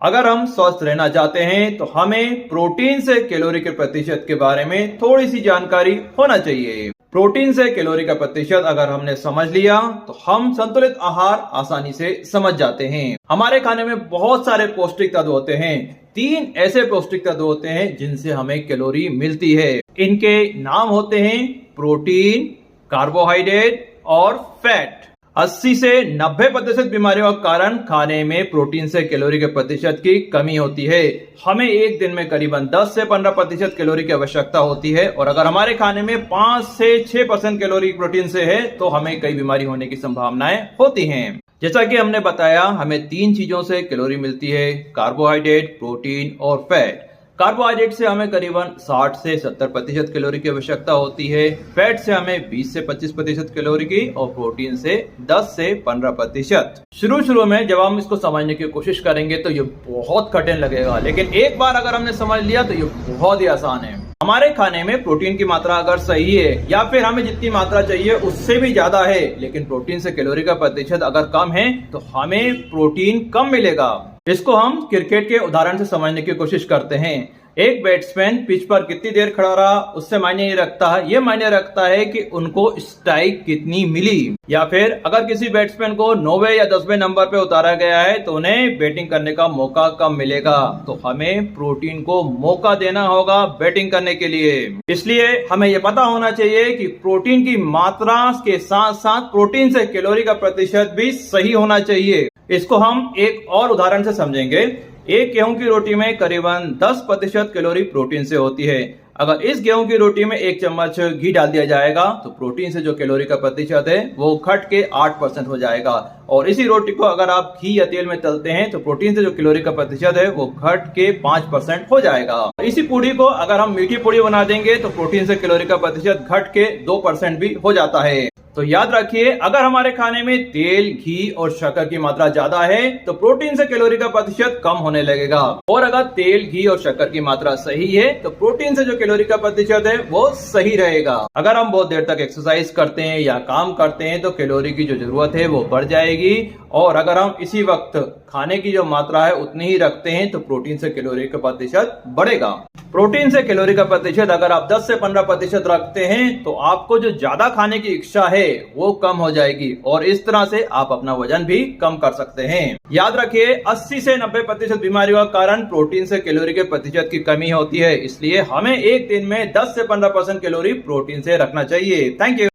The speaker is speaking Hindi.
अगर हम स्वस्थ रहना चाहते हैं तो हमें प्रोटीन से कैलोरी के प्रतिशत के बारे में थोड़ी सी जानकारी होना चाहिए। प्रोटीन से कैलोरी का प्रतिशत अगर हमने समझ लिया तो हम संतुलित आहार आसानी से समझ जाते हैं। हमारे खाने में बहुत सारे पौष्टिक तत्व होते हैं। 3 ऐसे पौष्टिक तत्व होते हैं जिनसे हमें कैलोरी मिलती है। इनके नाम होते हैं प्रोटीन, कार्बोहाइड्रेट और फैट। 80 से 90% बीमारियों का कारण खाने में प्रोटीन से कैलोरी के प्रतिशत की कमी होती है। हमें एक दिन में करीबन 10 से 15% कैलोरी की आवश्यकता होती है और अगर हमारे खाने में 5 से 6% कैलोरी प्रोटीन से है तो हमें कई बीमारी होने की संभावनाएं होती हैं। जैसा कि हमने बताया, हमें 3 चीजों से कैलोरी मिलती है, कार्बोहाइड्रेट, प्रोटीन और फैट। कार्बोहाइड्रेट से हमें करीबन 60 से 70% कैलोरी की आवश्यकता होती है, फैट से हमें 20 से 25% कैलोरी की और प्रोटीन से 10 से 15%। शुरू में जब हम इसको समझने की कोशिश करेंगे तो ये बहुत कठिन लगेगा, लेकिन एक बार अगर हमने समझ लिया तो ये बहुत ही आसान है। हमारे खाने में प्रोटीन की मात्रा अगर सही है या फिर हमें जितनी मात्रा चाहिए उससे भी ज्यादा है, लेकिन प्रोटीन से कैलोरी का प्रतिशत अगर कम है तो हमें प्रोटीन कम मिलेगा। इसको हम क्रिकेट के उदाहरण से समझने की कोशिश करते हैं। एक बैट्समैन पिच पर कितनी देर खड़ा रहा उससे मायने नहीं रखता है, ये मायने रखता है कि उनको स्ट्राइक कितनी मिली। या फिर अगर किसी बैट्समैन को 9वें या 10वें नंबर पे उतारा गया है तो उन्हें बैटिंग करने का मौका कम मिलेगा। तो हमें प्रोटीन को मौका देना होगा बैटिंग करने के लिए। इसलिए हमें यह पता होना चाहिए कि प्रोटीन की मात्रा के साथ साथ प्रोटीन से कैलोरी का प्रतिशत भी सही होना चाहिए। इसको हम एक और उदाहरण से समझेंगे। एक गेहूं की रोटी में करीबन 10% कैलोरी प्रोटीन से होती है। अगर इस गेहूं की रोटी में 1 चम्मच घी डाल दिया जाएगा तो प्रोटीन से जो कैलोरी का प्रतिशत है वो घट के 8% हो जाएगा। और इसी रोटी को अगर आप घी या तेल में तलते हैं तो प्रोटीन से जो कैलोरी का प्रतिशत है वो घट के 5% हो जाएगा। इसी पूड़ी को अगर हम मीठी पूड़ी बना देंगे तो प्रोटीन से कैलोरी का प्रतिशत घट के 2% भी हो जाता है। तो याद रखिए, अगर हमारे खाने में तेल, घी और शक्कर की मात्रा ज्यादा है तो प्रोटीन से कैलोरी का प्रतिशत कम होने लगेगा, और अगर तेल, घी और शक्कर की मात्रा सही है तो प्रोटीन से जो कैलोरी का प्रतिशत है वो सही रहेगा। अगर हम बहुत देर तक एक्सरसाइज करते हैं या काम करते हैं तो कैलोरी की जो जरूरत है वो बढ़ जाएगी, और अगर हम इसी वक्त खाने की जो मात्रा है उतनी ही रखते हैं तो प्रोटीन से कैलोरी का प्रतिशत बढ़ेगा। प्रोटीन से कैलोरी का प्रतिशत अगर आप 10 से 15% रखते हैं तो आपको जो ज्यादा खाने की इच्छा है वो कम हो जाएगी, और इस तरह से आप अपना वजन भी कम कर सकते हैं। याद रखिए, 80 से 90% बीमारियों का कारण प्रोटीन से कैलोरी के प्रतिशत की कमी होती है। इसलिए हमें एक दिन में 10 से 15% कैलोरी प्रोटीन से रखना चाहिए। Thank you.